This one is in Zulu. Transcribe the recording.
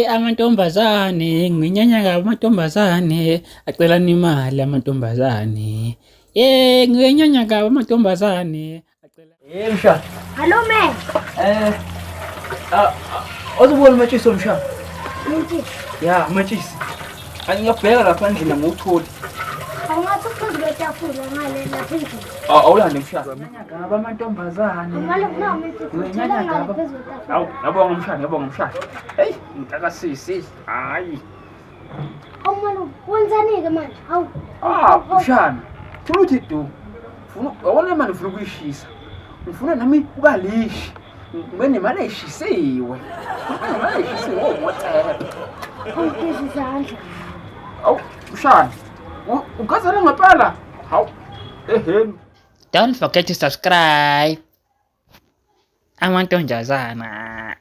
Amantombazane nginyanya kabi amantombazane acelana imali amantombazane. Nginyanya kabi amantombazane acela. Mshana. Hallo man. Awuzobona umatshisi omshana? Mtshisi. Ya, umatshisi. Ngiyabheka lapha endlini ngiwutholi. Awungathi uphezu kwetafula ngale lapha endlini. Awulande mshana. Nginyanya kabi amantombazane. Ngale kunami mtshisi. Nginyanya Ngale kabi. phezulu kwetafula. Awu, ngiyabonga mshana, ngiyabonga mshana. Hey, ngitakasisi. Hayi. Awu manje wenzani ke manje? Hawu. Mshana. Funa uthi du. Awona manje ufuna ukuyishisa. Ngifuna nami ukalishi. Ngibe nemali eshisiwe. Nemali eshisiwe WhatsApp. Awugezi izandla. Awu, mshana. Ugazana ngapala. Hawu. Ehhe. Don't forget to subscribe. Amantombazana.